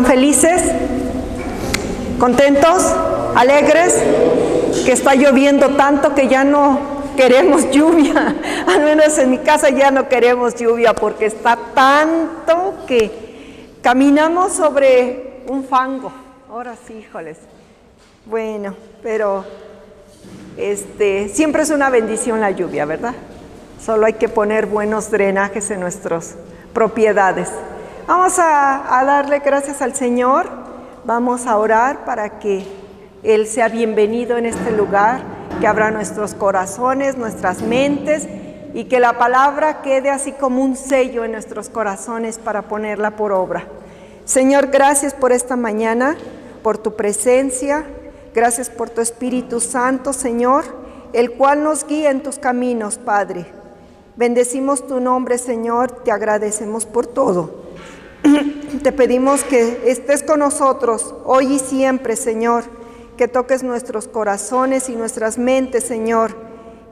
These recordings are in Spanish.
felices? ¿Contentos? ¿Alegres? Que está lloviendo tanto que ya no queremos lluvia. Al menos en mi casa ya no queremos lluvia porque está tanto que caminamos sobre un fango. Ahora sí, híjoles. Bueno, pero siempre es una bendición la lluvia, ¿verdad? Solo hay que poner buenos drenajes en nuestras propiedades. Vamos a darle gracias al Señor. Vamos a orar para que Él sea bienvenido en este lugar, que abra nuestros corazones, nuestras mentes y que la palabra quede así como un sello en nuestros corazones para ponerla por obra. Señor, gracias por esta mañana, por tu presencia. Gracias por tu Espíritu Santo, Señor, el cual nos guía en tus caminos, Padre. Bendecimos tu nombre, Señor, te agradecemos por todo. Te pedimos que estés con nosotros hoy y siempre, Señor, que toques nuestros corazones y nuestras mentes, Señor,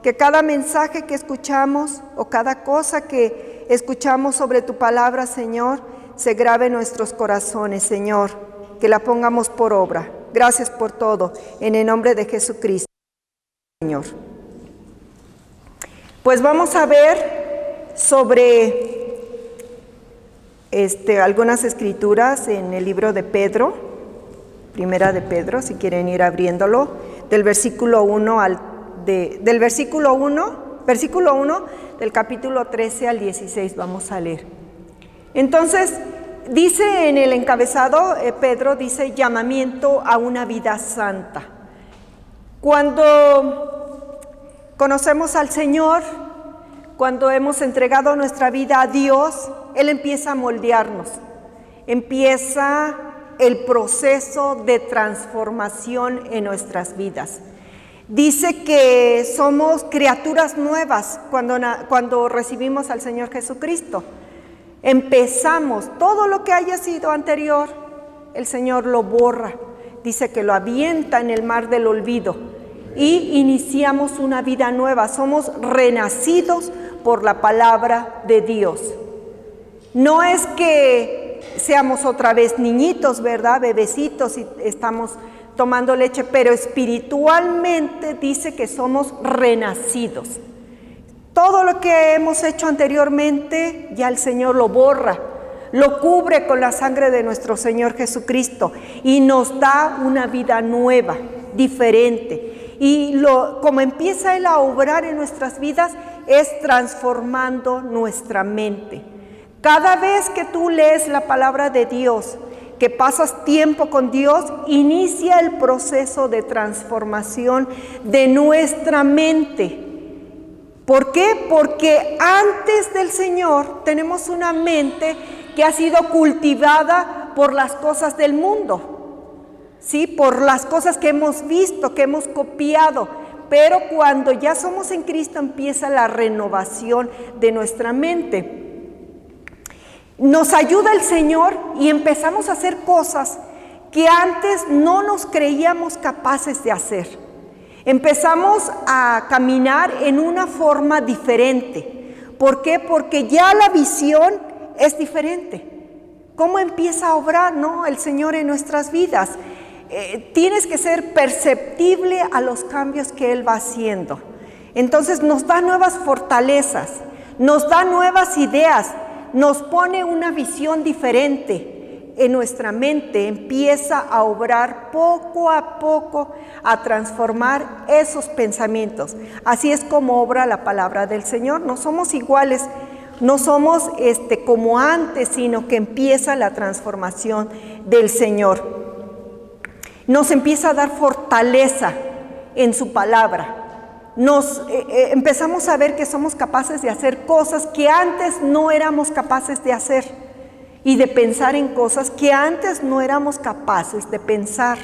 que cada mensaje que escuchamos o cada cosa que escuchamos sobre tu palabra, Señor, se grabe en nuestros corazones, Señor, que la pongamos por obra. Gracias por todo, en el nombre de Jesucristo, Señor. Pues vamos a ver sobre algunas escrituras en el libro de Pedro, primera de Pedro, si quieren ir abriéndolo, del versículo 1 del capítulo 13 al 16, vamos a leer. Entonces, dice en el encabezado, Pedro dice, llamamiento a una vida santa. Cuando conocemos al Señor, cuando hemos entregado nuestra vida a Dios, Él empieza a moldearnos, empieza el proceso de transformación en nuestras vidas. Dice que somos criaturas nuevas cuando recibimos al Señor Jesucristo. Empezamos, todo lo que haya sido anterior, el Señor lo borra. Dice que lo avienta en el mar del olvido y iniciamos una vida nueva. Somos renacidos por la palabra de Dios. No es que seamos otra vez niñitos, ¿verdad? Bebecitos y estamos tomando leche, pero espiritualmente dice que somos renacidos. Todo lo que hemos hecho anteriormente, ya el Señor lo borra, lo cubre con la sangre de nuestro Señor Jesucristo y nos da una vida nueva, diferente. Y como empieza Él a obrar en nuestras vidas, es transformando nuestra mente. Cada vez que tú lees la palabra de Dios, que pasas tiempo con Dios, inicia el proceso de transformación de nuestra mente. ¿Por qué? Porque antes del Señor tenemos una mente que ha sido cultivada por las cosas del mundo, ¿sí? Por las cosas que hemos visto, que hemos copiado. Pero cuando ya somos en Cristo empieza la renovación de nuestra mente. Nos ayuda el Señor y empezamos a hacer cosas que antes no nos creíamos capaces de hacer. Empezamos a caminar en una forma diferente. ¿Por qué? Porque ya la visión es diferente. ¿Cómo empieza a obrar, no, el Señor en nuestras vidas? Tienes que ser perceptible a los cambios que Él va haciendo. Entonces nos da nuevas fortalezas, nos da nuevas ideas, nos pone una visión diferente. En nuestra mente empieza a obrar poco a poco, a transformar esos pensamientos. Así es como obra la palabra del Señor. No somos iguales, no somos como antes, sino que empieza la transformación del Señor. Nos empieza a dar fortaleza en su palabra. Empezamos a ver que somos capaces de hacer cosas que antes no éramos capaces de hacer. Y de pensar en cosas que antes no éramos capaces de pensar,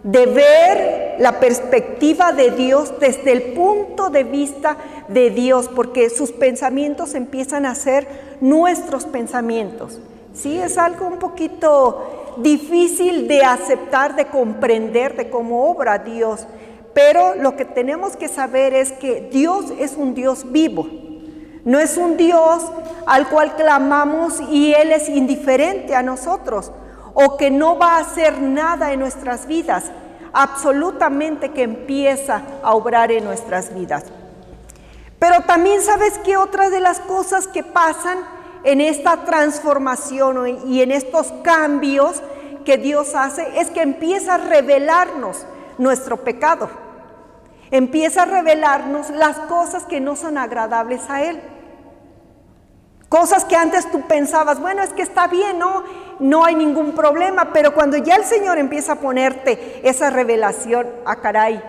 de ver la perspectiva de Dios desde el punto de vista de Dios, porque sus pensamientos empiezan a ser nuestros pensamientos. Sí, es algo un poquito difícil de aceptar, de comprender de cómo obra Dios, pero lo que tenemos que saber es que Dios es un Dios vivo. No es un Dios al cual clamamos y Él es indiferente a nosotros. o que no va a hacer nada en nuestras vidas, absolutamente que empieza a obrar en nuestras vidas. Pero también sabes que otra de las cosas que pasan en esta transformación y en estos cambios que Dios hace es que empieza a revelarnos nuestro pecado. Empieza a revelarnos las cosas que no son agradables a Él. Cosas que antes tú pensabas, bueno, es que está bien, no hay ningún problema, pero cuando ya el Señor empieza a ponerte esa revelación, caray,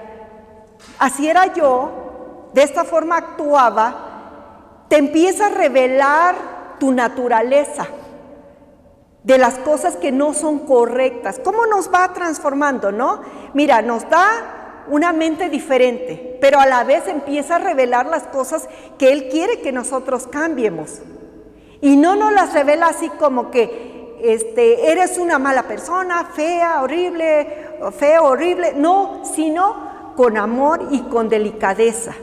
así era yo, de esta forma actuaba, te empieza a revelar tu naturaleza, de las cosas que no son correctas. ¿Cómo nos va transformando, no? Mira, nos da una mente diferente, pero a la vez empieza a revelar las cosas que Él quiere que nosotros cambiemos. Y no nos las revela así como que eres una mala persona, fea, horrible, feo, horrible. No, sino con amor y con delicadeza.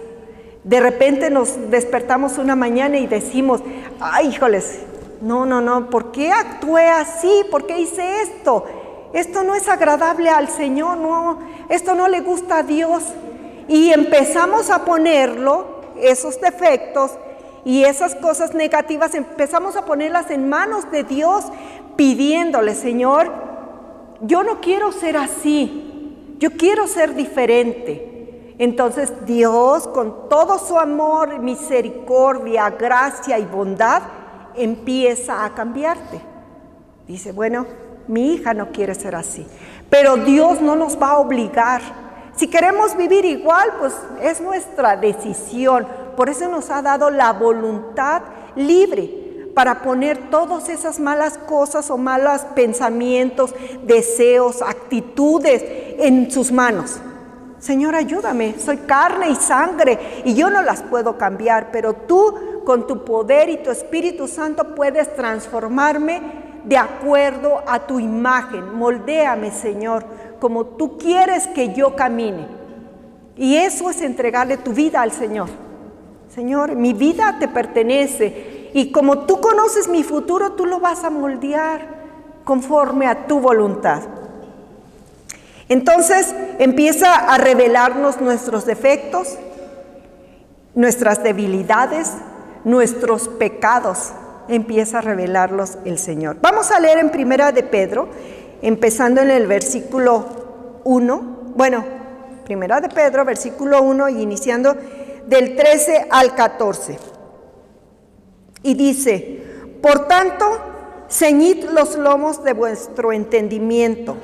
De repente nos despertamos una mañana y decimos, ay, híjoles, no, ¿por qué actué así? ¿Por qué hice esto? Esto no es agradable al Señor, no, esto no le gusta a Dios. Y empezamos a ponerlo, esos defectos y esas cosas negativas, empezamos a ponerlas en manos de Dios, pidiéndole, Señor, yo no quiero ser así, yo quiero ser diferente. Entonces Dios, con todo su amor, misericordia, gracia y bondad, empieza a cambiarte. Dice, bueno, mi hija no quiere ser así, pero Dios no nos va a obligar. Si queremos vivir igual, pues es nuestra decisión. Por eso nos ha dado la voluntad libre para poner todas esas malas cosas o malos pensamientos, deseos, actitudes en sus manos. Señor, ayúdame, soy carne y sangre y yo no las puedo cambiar, pero tú con tu poder y tu Espíritu Santo puedes transformarme de acuerdo a tu imagen. Moldéame, Señor, como tú quieres que yo camine. Y eso es entregarle tu vida al Señor. Señor, mi vida te pertenece y como tú conoces mi futuro, tú lo vas a moldear conforme a tu voluntad. Entonces empieza a revelarnos nuestros defectos, nuestras debilidades, nuestros pecados. Empieza a revelarlos el Señor. Vamos a leer en Primera de Pedro, empezando en el versículo 1. Bueno, Primera de Pedro, versículo 1 y iniciando del 13 al 14. Y dice, por tanto, ceñid los lomos de vuestro entendimiento,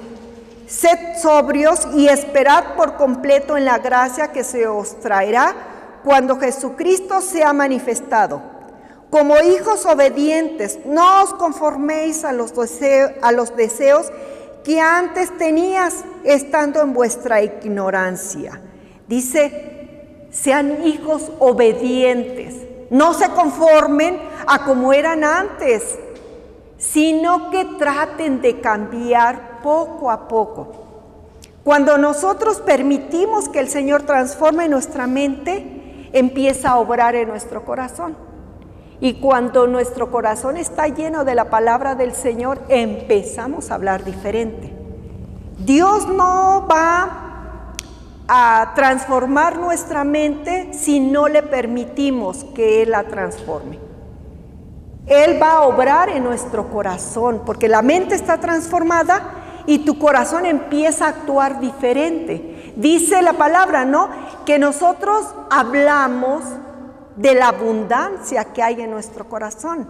sed sobrios y esperad por completo en la gracia que se os traerá cuando Jesucristo sea manifestado. Como hijos obedientes, no os conforméis a los deseos que antes tenías estando en vuestra ignorancia. Dice, sean hijos obedientes, no se conformen a como eran antes, sino que traten de cambiar poco a poco. Cuando nosotros permitimos que el Señor transforme nuestra mente, empieza a obrar en nuestro corazón. Y cuando nuestro corazón está lleno de la palabra del Señor, empezamos a hablar diferente. Dios no va a transformar nuestra mente si no le permitimos que Él la transforme. Él va a obrar en nuestro corazón, porque la mente está transformada y tu corazón empieza a actuar diferente. Dice la palabra, ¿no?, que nosotros hablamos de la abundancia que hay en nuestro corazón.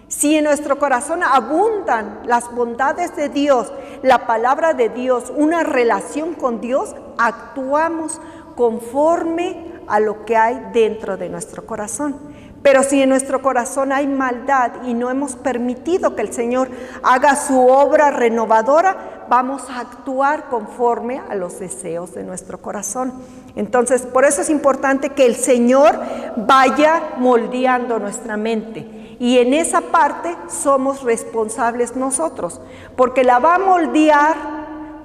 Si en nuestro corazón abundan las bondades de Dios, la palabra de Dios, una relación con Dios, actuamos conforme a lo que hay dentro de nuestro corazón. Pero si en nuestro corazón hay maldad y no hemos permitido que el Señor haga su obra renovadora, vamos a actuar conforme a los deseos de nuestro corazón. Entonces, por eso es importante que el Señor vaya moldeando nuestra mente. Y en esa parte somos responsables nosotros, porque la va a moldear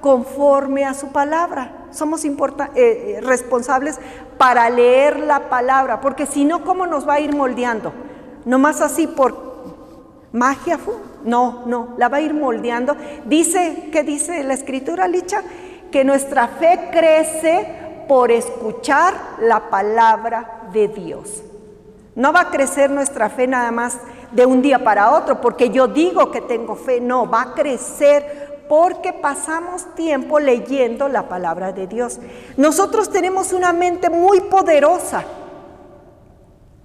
conforme a su palabra. Somos responsables para leer la palabra, porque si no, ¿cómo nos va a ir moldeando? Nomás así por magia, No, la va a ir moldeando. ¿Qué dice la Escritura, Licha? Que nuestra fe crece por escuchar la palabra de Dios. No va a crecer nuestra fe nada más de un día para otro, porque yo digo que tengo fe. No, va a crecer porque pasamos tiempo leyendo la palabra de Dios. Nosotros tenemos una mente muy poderosa,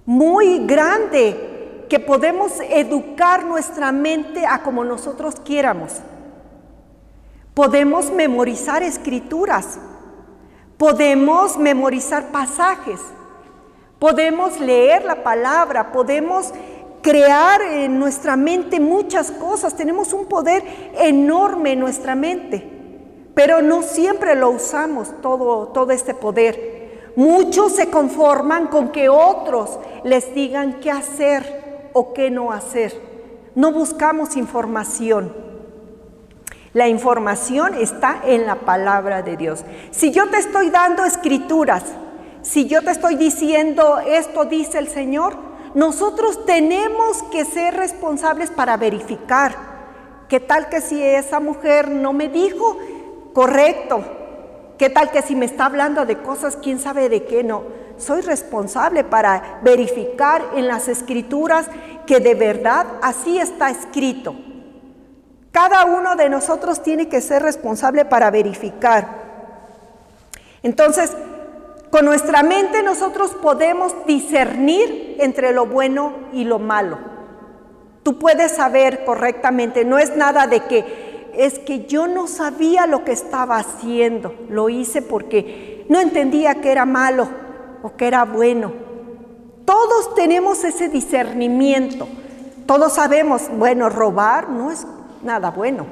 muy grande, que podemos educar nuestra mente a como nosotros quieramos. Podemos memorizar escrituras, podemos memorizar pasajes, podemos leer la palabra, podemos crear en nuestra mente muchas cosas. Tenemos un poder enorme en nuestra mente, pero no siempre lo usamos todo este poder. Muchos se conforman con que otros les digan qué hacer o qué no hacer. No buscamos información. La información está en la palabra de Dios. Si yo te estoy dando escrituras, si yo te estoy diciendo esto dice el Señor, nosotros tenemos que ser responsables para verificar. ¿Qué tal que si esa mujer no me dijo correcto? ¿Qué tal que si me está hablando de cosas, quién sabe de qué? No, soy responsable para verificar en las escrituras que de verdad así está escrito. Cada uno de nosotros tiene que ser responsable para verificar. Entonces, con nuestra mente nosotros podemos discernir entre lo bueno y lo malo. Tú puedes saber correctamente, no es nada de que es que yo no sabía lo que estaba haciendo, lo hice porque no entendía que era malo o que era bueno. Todos tenemos ese discernimiento, todos sabemos, bueno, robar no es nada bueno,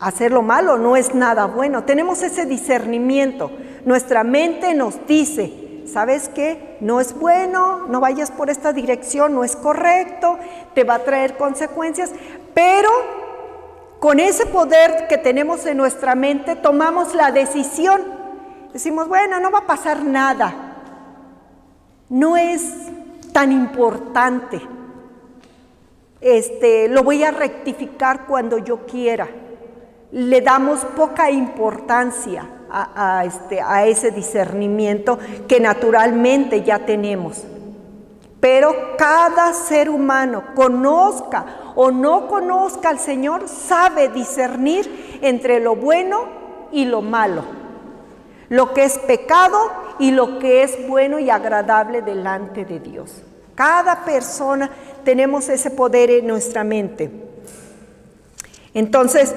hacer lo malo no es nada bueno. Tenemos ese discernimiento. Nuestra mente nos dice, ¿sabes qué? No es bueno, no vayas por esta dirección, no es correcto, te va a traer consecuencias. Pero con ese poder que tenemos en nuestra mente, tomamos la decisión. Decimos, bueno, no va a pasar nada. No es tan importante. Lo voy a rectificar cuando yo quiera. Le damos poca importancia a ese discernimiento que naturalmente ya tenemos. Pero cada ser humano, conozca o no conozca al Señor, sabe discernir entre lo bueno y lo malo, lo que es pecado y lo que es bueno y agradable delante de Dios. Cada persona tenemos ese poder en nuestra mente. Entonces,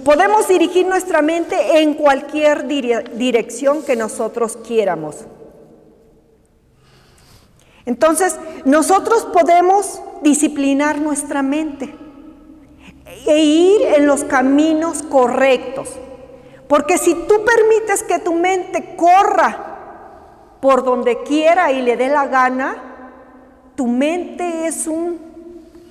podemos dirigir nuestra mente en cualquier dirección que nosotros quieramos. Entonces, nosotros podemos disciplinar nuestra mente e ir en los caminos correctos. Porque si tú permites que tu mente corra por donde quiera y le dé la gana, tu mente es un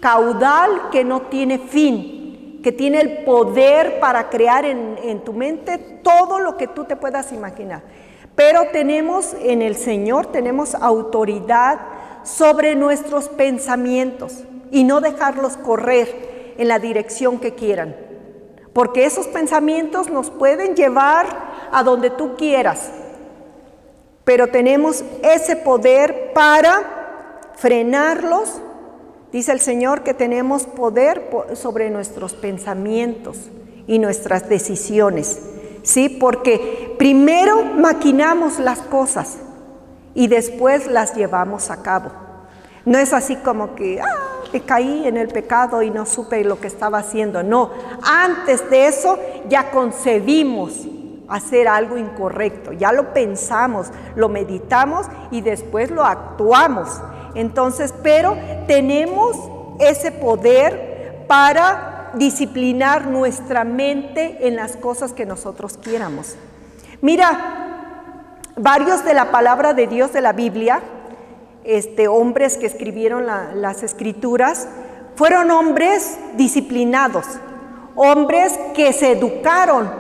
caudal que no tiene fin, que tiene el poder para crear en tu mente todo lo que tú te puedas imaginar. Pero tenemos en el Señor, tenemos autoridad sobre nuestros pensamientos y no dejarlos correr en la dirección que quieran. Porque esos pensamientos nos pueden llevar a donde tú quieras. Pero tenemos ese poder para frenarlos. Dice el Señor que tenemos poder sobre nuestros pensamientos y nuestras decisiones, ¿sí? Porque primero maquinamos las cosas y después las llevamos a cabo. No es así como que caí en el pecado y no supe lo que estaba haciendo. No, antes de eso ya concebimos hacer algo incorrecto, ya lo pensamos, lo meditamos y después lo actuamos. Entonces, pero tenemos ese poder para disciplinar nuestra mente en las cosas que nosotros quieramos. Mira, varios de la palabra de Dios de la Biblia, hombres que escribieron las escrituras, fueron hombres disciplinados, hombres que se educaron,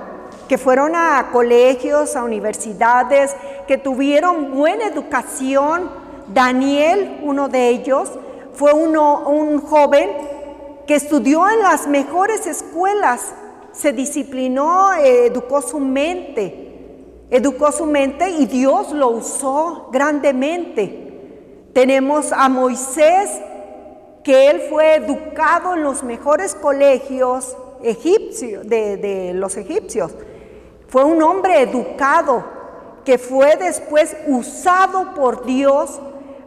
que fueron a colegios, a universidades, que tuvieron buena educación. Daniel, uno de ellos, fue un joven que estudió en las mejores escuelas, se disciplinó, educó su mente y Dios lo usó grandemente. Tenemos a Moisés, que él fue educado en los mejores colegios egipcios, de los egipcios. Fue un hombre educado que fue después usado por Dios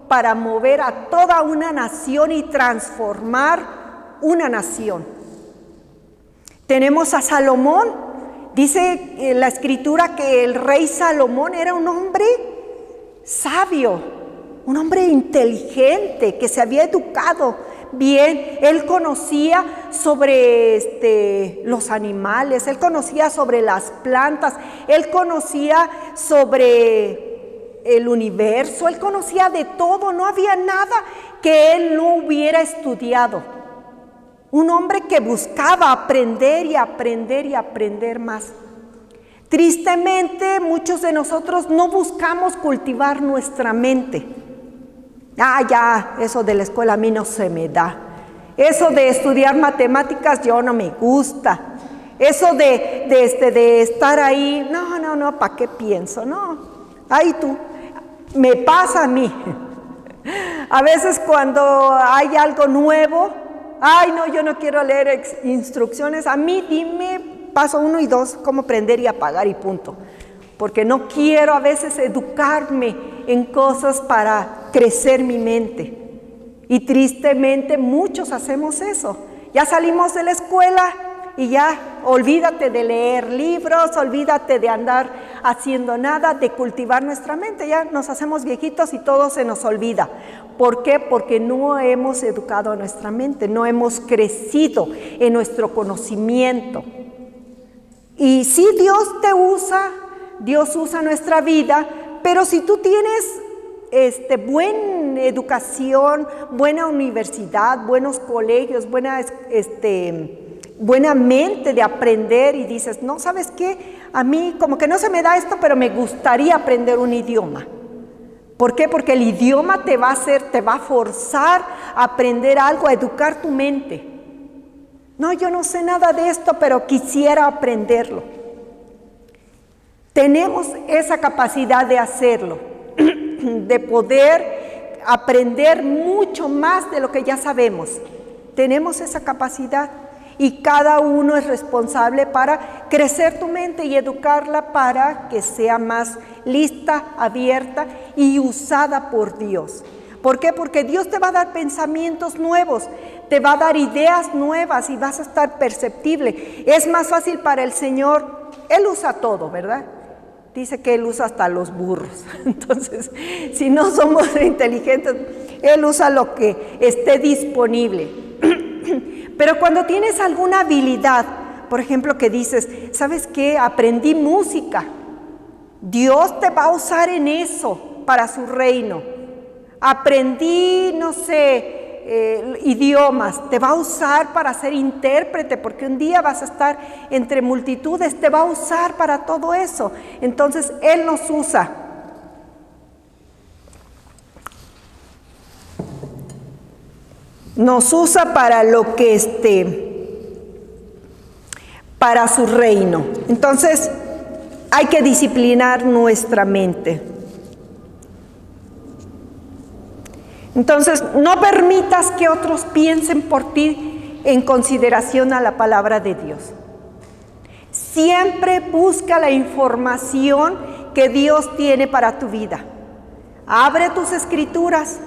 para mover a toda una nación y transformar una nación. Tenemos a Salomón. Dice la escritura que el rey Salomón era un hombre sabio, un hombre inteligente, que se había educado bien. Él conocía sobre los animales, él conocía sobre las plantas, él conocía sobre el universo, él conocía de todo, no había nada que él no hubiera estudiado. Un hombre que buscaba aprender y aprender y aprender más. Tristemente, muchos de nosotros no buscamos cultivar nuestra mente. Ya, eso de la escuela a mí no se me da. Eso de estudiar matemáticas yo no me gusta. Eso de estar ahí, no, ¿para qué pienso? No, ahí tú, me pasa a mí. A veces cuando hay algo nuevo, no, yo no quiero leer instrucciones. A mí dime paso 1 y 2, cómo prender y apagar y punto. Porque no quiero a veces educarme en cosas para crecer mi mente. Y tristemente muchos hacemos eso. Ya salimos de la escuela y ya olvídate de leer libros, olvídate de andar haciendo nada, de cultivar nuestra mente. Ya nos hacemos viejitos y todo se nos olvida. ¿Por qué? Porque no hemos educado a nuestra mente, no hemos crecido en nuestro conocimiento. Y sí, Dios usa nuestra vida, pero si tú tienes buena educación, buena universidad, buenos colegios, buena mente de aprender y dices, no, ¿sabes qué? A mí como que no se me da esto, pero me gustaría aprender un idioma. ¿Por qué? Porque el idioma te va a forzar a aprender algo, a educar tu mente. No, yo no sé nada de esto, pero quisiera aprenderlo. Tenemos esa capacidad de hacerlo, de poder aprender mucho más de lo que ya sabemos. Tenemos esa capacidad y cada uno es responsable para crecer tu mente y educarla para que sea más lista, abierta y usada por Dios. ¿Por qué? Porque Dios te va a dar pensamientos nuevos, te va a dar ideas nuevas y vas a estar perceptible. Es más fácil para el Señor, Él usa todo, ¿verdad? Dice que Él usa hasta los burros. Entonces, si no somos inteligentes, Él usa lo que esté disponible. Pero cuando tienes alguna habilidad, por ejemplo, que dices, ¿sabes qué? Aprendí música. Dios te va a usar en eso para su reino. Aprendí, no sé, idiomas. Te va a usar para ser intérprete, porque un día vas a estar entre multitudes. Te va a usar para todo eso. Entonces, Él nos usa. Nos usa para lo que para su reino. Entonces, hay que disciplinar nuestra mente. Entonces, no permitas que otros piensen por ti en consideración a la palabra de Dios. Siempre busca la información que Dios tiene para tu vida. Abre tus escrituras.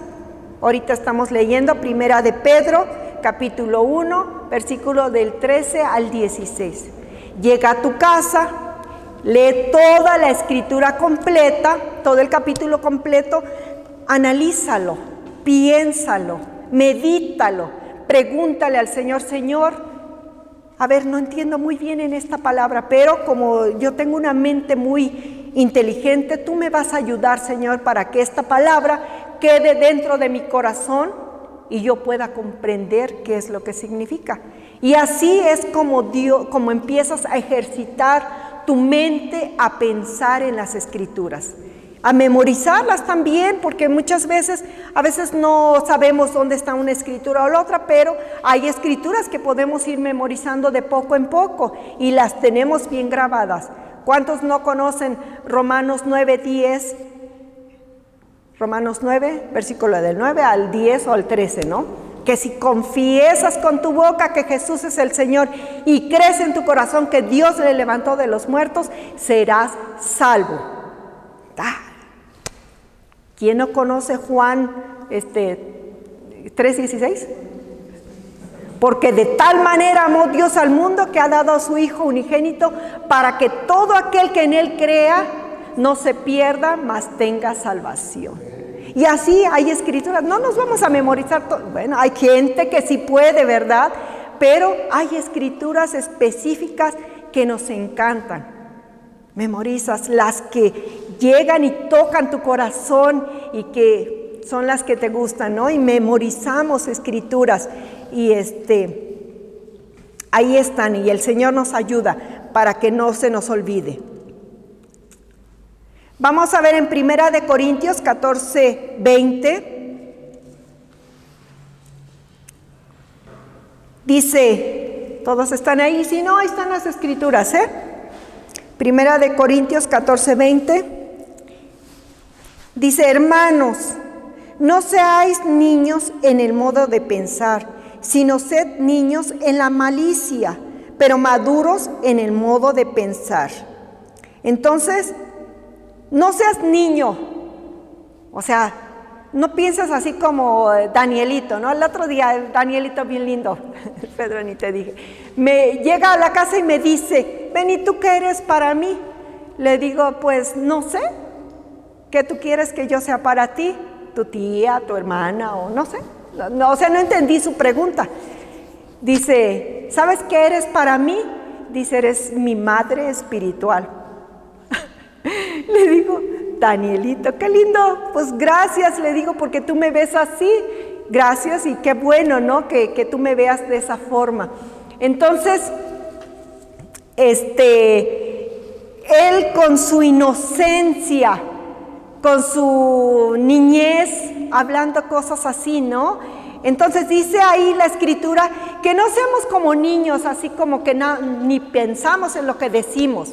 Ahorita estamos leyendo Primera de Pedro, capítulo 1, versículo del 13 al 16. Llega a tu casa, lee toda la escritura completa, todo el capítulo completo, analízalo, piénsalo, medítalo, pregúntale al Señor, Señor, a ver, no entiendo muy bien en esta palabra, pero como yo tengo una mente muy inteligente, tú me vas a ayudar, Señor, para que esta palabra quede dentro de mi corazón y yo pueda comprender qué es lo que significa. Y así es como empiezas a ejercitar tu mente a pensar en las escrituras. a memorizarlas también, porque muchas veces, a veces no sabemos dónde está una escritura o la otra, pero hay escrituras que podemos ir memorizando de poco en poco y las tenemos bien grabadas. ¿Cuántos no conocen Romanos 9:10? Romanos 9, versículo del 9 al 10 o al 13, ¿no? Que si confiesas con tu boca que Jesús es el Señor y crees en tu corazón que Dios le levantó de los muertos, serás salvo. ¿Quién no conoce Juan 3:16? Porque de tal manera amó Dios al mundo que ha dado a su Hijo unigénito para que todo aquel que en Él crea no se pierda, mas tenga salvación. Y así hay escrituras. No nos vamos a memorizar todo. Bueno, hay gente que sí puede, ¿verdad? Pero hay escrituras específicas que nos encantan. Memorizas las que llegan y tocan tu corazón y que son las que te gustan, ¿no? Y memorizamos escrituras y ahí están, y el Señor nos ayuda para que no se nos olvide. Vamos a ver en 1 de Corintios 14:20. Dice, todos están ahí, si no, ahí están las escrituras, 1 de Corintios 14:20. Dice, hermanos, no seáis niños en el modo de pensar, sino sed niños en la malicia, pero maduros en el modo de pensar. Entonces, no seas niño, o sea, no piensas así como Danielito, ¿no? El otro día, Danielito bien lindo, Pedro, ni te dije, me llega a la casa y me dice, ven, ¿y tú qué eres para mí? Le digo, pues no sé, ¿qué tú quieres que yo sea para ti? ¿Tu tía, tu hermana o no sé? No, o sea, no entendí su pregunta. Dice, ¿sabes qué eres para mí? Dice, eres mi madre espiritual. Le digo, Danielito, qué lindo, pues gracias, le digo, porque tú me ves así, gracias y qué bueno, ¿no? Que tú me veas de esa forma. Entonces, él con su inocencia, con su niñez, hablando cosas así, ¿no? Entonces dice ahí la escritura que no seamos como niños, así como que ni pensamos en lo que decimos.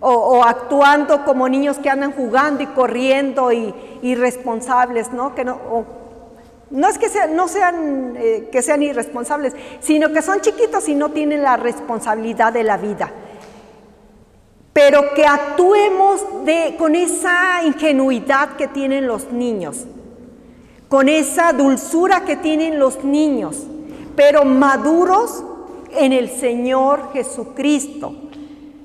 O actuando como niños que andan jugando y corriendo y irresponsables, ¿no? Que no es que sean irresponsables, sino que son chiquitos y no tienen la responsabilidad de la vida. Pero que actuemos con esa ingenuidad que tienen los niños, con esa dulzura que tienen los niños, pero maduros en el Señor Jesucristo.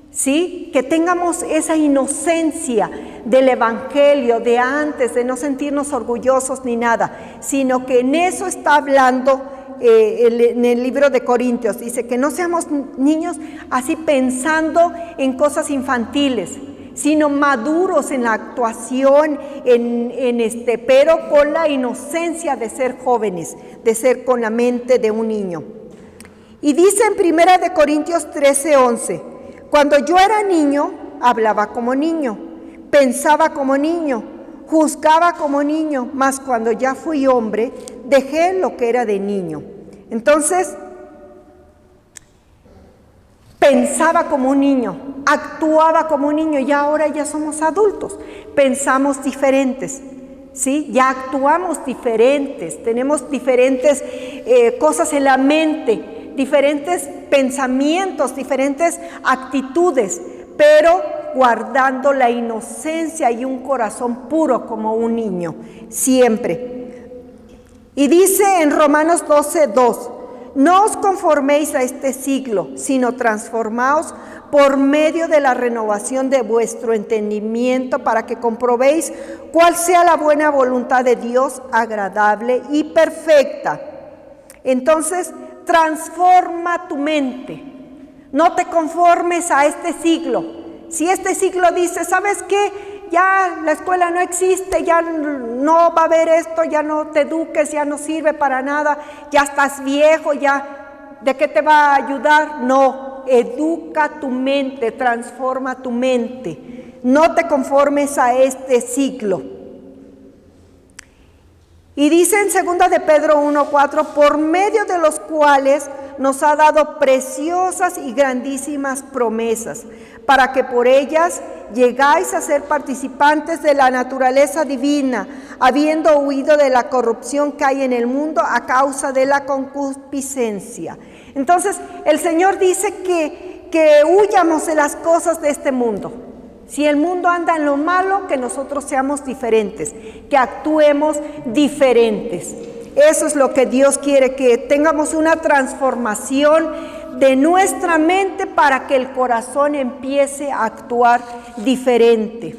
¿Sí? Que tengamos esa inocencia del Evangelio de antes, de no sentirnos orgullosos ni nada, sino que en eso está hablando en el libro de Corintios. Dice que no seamos niños así pensando en cosas infantiles, sino maduros en la actuación, pero con la inocencia de ser jóvenes, de ser con la mente de un niño. Y dice en 1 de Corintios 13:11, cuando yo era niño, hablaba como niño, pensaba como niño, juzgaba como niño, mas cuando ya fui hombre, dejé lo que era de niño. Entonces, pensaba como un niño, actuaba como un niño y ahora ya somos adultos, pensamos diferentes, ¿sí? Ya actuamos diferentes, tenemos diferentes cosas en la mente, diferentes pensamientos, diferentes actitudes, pero guardando la inocencia y un corazón puro como un niño, siempre. Y dice en Romanos 12:2, no os conforméis a este siglo, sino transformaos por medio de la renovación de vuestro entendimiento para que comprobéis cuál sea la buena voluntad de Dios, agradable y perfecta. Entonces, transforma tu mente, no te conformes a este siglo. Si este siglo dice, ¿sabes qué? Ya la escuela no existe, ya no va a haber esto, ya no te eduques, ya no sirve para nada, ya estás viejo, ya, ¿de qué te va a ayudar? No, educa tu mente, transforma tu mente. no te conformes a este siglo. Y dice en 2 de Pedro 1:4, por medio de los cuales nos ha dado preciosas y grandísimas promesas, para que por ellas llegáis a ser participantes de la naturaleza divina, habiendo huido de la corrupción que hay en el mundo a causa de la concupiscencia. Entonces, el Señor dice que huyamos de las cosas de este mundo. Si el mundo anda en lo malo, que nosotros seamos diferentes, que actuemos diferentes. Eso es lo que Dios quiere, que tengamos una transformación de nuestra mente para que el corazón empiece a actuar diferente.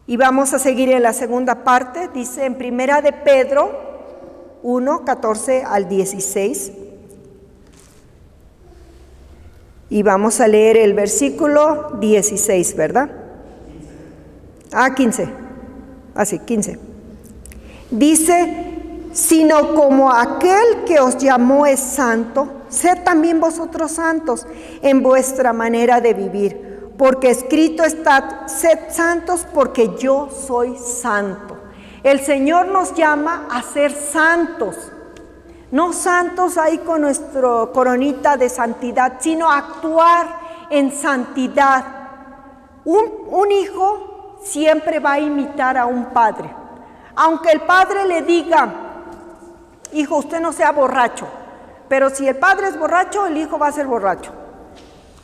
Y vamos a seguir en la segunda parte, dice en 1 de Pedro 1, 14 al 16. Y vamos a leer el versículo 16, ¿verdad? 15. Sí, 15. Dice, sino como aquel que os llamó es santo, sed también vosotros santos en vuestra manera de vivir, porque escrito está, sed santos porque yo soy santo. El Señor nos llama a ser santos, no santos ahí con nuestra coronita de santidad, sino actuar en santidad. Un hijo siempre va a imitar a un padre. Aunque el padre le diga, hijo, usted no sea borracho, pero si el padre es borracho, el hijo va a ser borracho.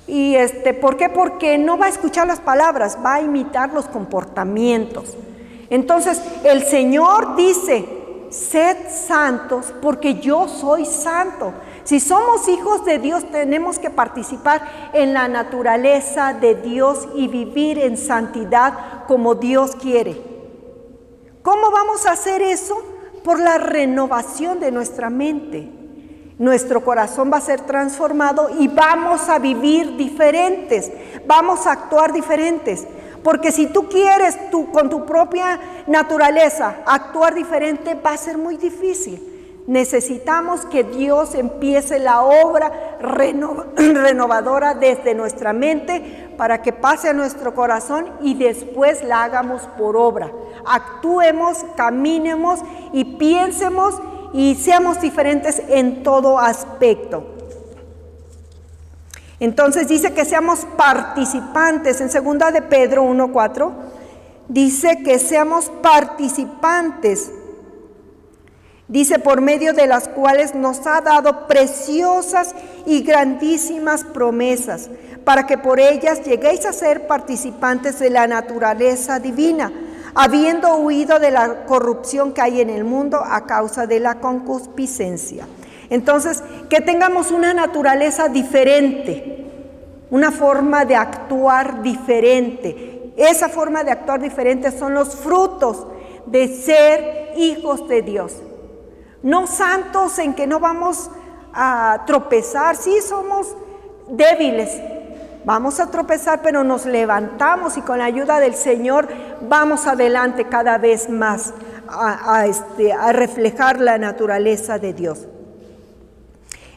¿Y por qué? Porque no va a escuchar las palabras, va a imitar los comportamientos. Entonces, el Señor dice, sed santos porque yo soy santo. Si somos hijos de Dios, tenemos que participar en la naturaleza de Dios y vivir en santidad como Dios quiere. ¿Cómo vamos a hacer eso? Por la renovación de nuestra mente. Nuestro corazón va a ser transformado y vamos a vivir diferentes, vamos a actuar diferentes. Porque si tú quieres con tu propia naturaleza actuar diferente, va a ser muy difícil. Necesitamos que Dios empiece la obra renovadora desde nuestra mente para que pase a nuestro corazón y después la hagamos por obra. Actuemos, caminemos y piensemos y seamos diferentes en todo aspecto. Entonces dice que seamos participantes. En 2 de Pedro 1:4 dice que seamos participantes. Dice, por medio de las cuales nos ha dado preciosas y grandísimas promesas, para que por ellas lleguéis a ser participantes de la naturaleza divina, habiendo huido de la corrupción que hay en el mundo a causa de la concupiscencia. Entonces, que tengamos una naturaleza diferente, una forma de actuar diferente. Esa forma de actuar diferente son los frutos de ser hijos de Dios. No santos en que no vamos a tropezar, sí somos débiles, vamos a tropezar, pero nos levantamos y con la ayuda del Señor vamos adelante cada vez más a reflejar la naturaleza de Dios.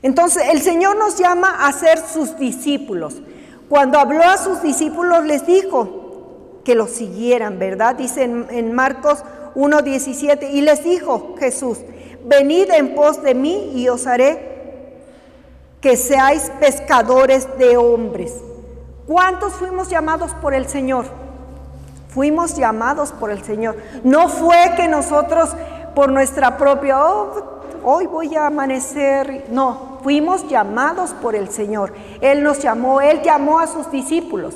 Entonces el Señor nos llama a ser sus discípulos. Cuando habló a sus discípulos les dijo que los siguieran, ¿verdad? Dice en Marcos 1:17, y les dijo Jesús, venid en pos de mí y os haré que seáis pescadores de hombres. ¿Cuántos fuimos llamados por el Señor? Fuimos llamados por el Señor. No fue que nosotros por nuestra propia, hoy voy a amanecer. No, fuimos llamados por el Señor. Él nos llamó, Él llamó a sus discípulos.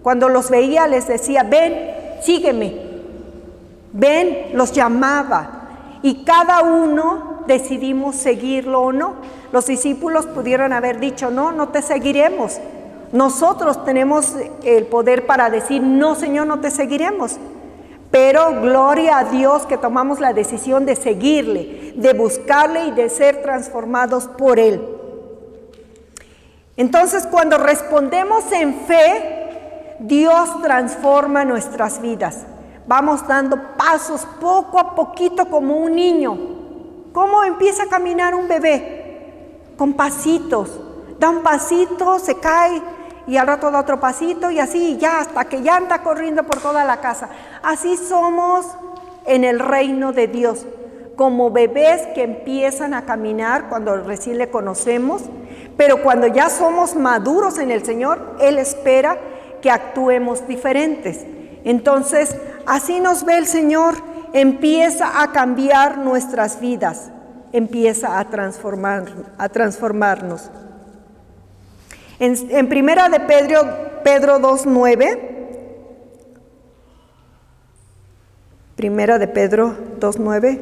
Cuando los veía les decía, ven, sígueme. Ven, los llamaba. Y cada uno decidimos seguirlo o no. Los discípulos pudieron haber dicho, no te seguiremos. Nosotros tenemos el poder para decir, no, Señor, no te seguiremos. Pero gloria a Dios que tomamos la decisión de seguirle, de buscarle y de ser transformados por Él. Entonces, cuando respondemos en fe, Dios transforma nuestras vidas. Vamos dando pasos poco a poquito como un niño. ¿Cómo empieza a caminar un bebé? Con pasitos. Da un pasito, se cae y al rato da otro pasito y así ya hasta que ya anda corriendo por toda la casa. Así somos en el reino de Dios, como bebés que empiezan a caminar cuando recién le conocemos, pero cuando ya somos maduros en el Señor, Él espera que actuemos diferentes. Entonces, así nos ve el Señor, empieza a cambiar nuestras vidas, empieza a transformarnos. En primera de Pedro 2:9, primera de Pedro 2:9,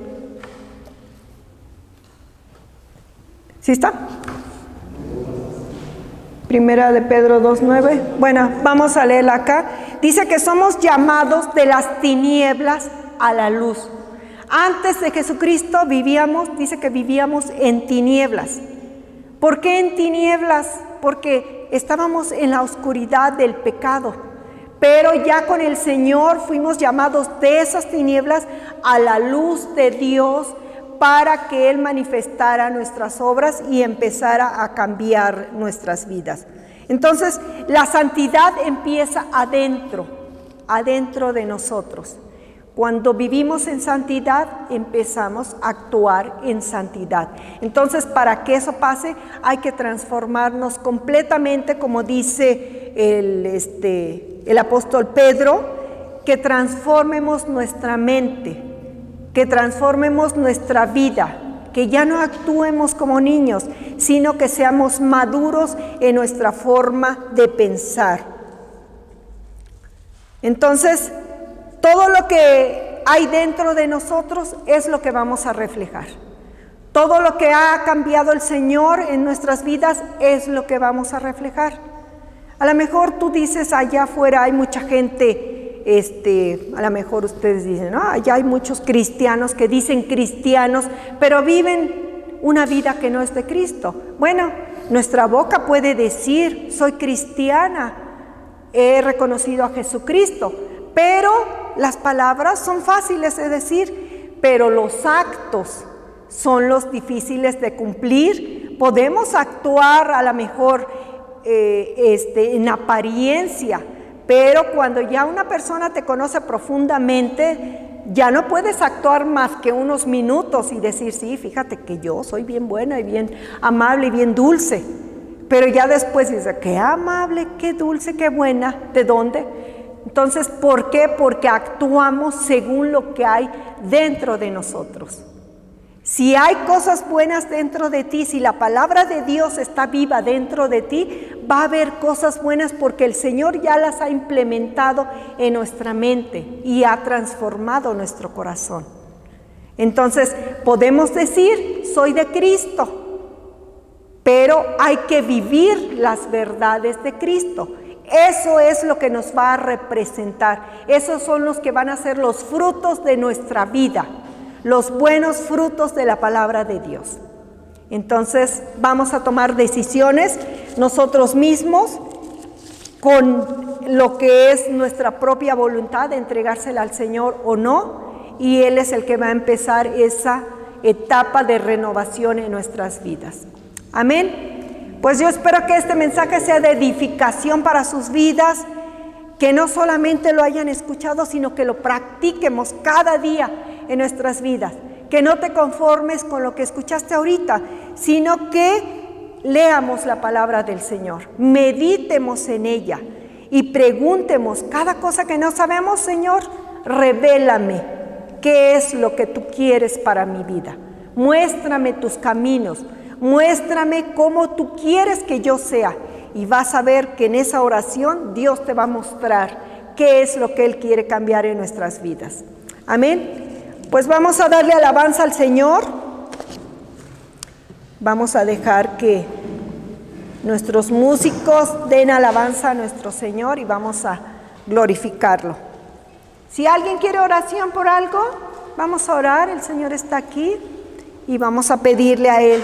¿sí está? Primera de Pedro 2:9, bueno, vamos a leerla acá. Dice que somos llamados de las tinieblas a la luz. Antes de Jesucristo dice que vivíamos en tinieblas. ¿Por qué en tinieblas? Porque estábamos en la oscuridad del pecado. Pero ya con el Señor fuimos llamados de esas tinieblas a la luz de Dios para que Él manifestara nuestras obras y empezara a cambiar nuestras vidas. Entonces, la santidad empieza adentro de nosotros. Cuando vivimos en santidad, empezamos a actuar en santidad. Entonces, para que eso pase, hay que transformarnos completamente, como dice el apóstol Pedro, que transformemos nuestra mente, que transformemos nuestra vida, que ya no actuemos como niños, sino que seamos maduros en nuestra forma de pensar. Entonces, todo lo que hay dentro de nosotros es lo que vamos a reflejar. Todo lo que ha cambiado el Señor en nuestras vidas es lo que vamos a reflejar. A lo mejor tú dices, allá afuera hay mucha gente, a lo mejor ustedes dicen, allá hay muchos cristianos que dicen cristianos, pero viven una vida que no es de Cristo. Bueno, nuestra boca puede decir, soy cristiana, he reconocido a Jesucristo, pero las palabras son fáciles de decir, pero los actos son los difíciles de cumplir. Podemos actuar a lo mejor en apariencia, pero cuando ya una persona te conoce profundamente, ya no puedes actuar más que unos minutos y decir, sí, fíjate que yo soy bien buena y bien amable y bien dulce. Pero ya después dice, qué amable, qué dulce, qué buena, ¿de dónde? Entonces, ¿por qué? Porque actuamos según lo que hay dentro de nosotros. Si hay cosas buenas dentro de ti, si la palabra de Dios está viva dentro de ti, va a haber cosas buenas porque el Señor ya las ha implementado en nuestra mente y ha transformado nuestro corazón. Entonces, podemos decir, soy de Cristo, pero hay que vivir las verdades de Cristo. Eso es lo que nos va a representar. Esos son los que van a ser los frutos de nuestra vida, los buenos frutos de la palabra de Dios. Entonces vamos a tomar decisiones nosotros mismos con lo que es nuestra propia voluntad de entregársela al Señor o no, y Él es el que va a empezar esa etapa de renovación en nuestras vidas. Amén. Pues yo espero que este mensaje sea de edificación para sus vidas, que no solamente lo hayan escuchado, sino que lo practiquemos cada día en nuestras vidas. Que no te conformes con lo que escuchaste ahorita, sino que leamos la palabra del Señor, meditemos en ella y preguntemos cada cosa que no sabemos, Señor, revélame qué es lo que tú quieres para mi vida. Muéstrame tus caminos. Muéstrame cómo tú quieres que yo sea, y vas a ver que en esa oración Dios te va a mostrar qué es lo que Él quiere cambiar en nuestras vidas. Amén. Pues vamos a darle alabanza al Señor. Vamos a dejar que nuestros músicos den alabanza a nuestro Señor y vamos a glorificarlo. Si alguien quiere oración por algo, vamos a orar. El Señor está aquí y vamos a pedirle a Él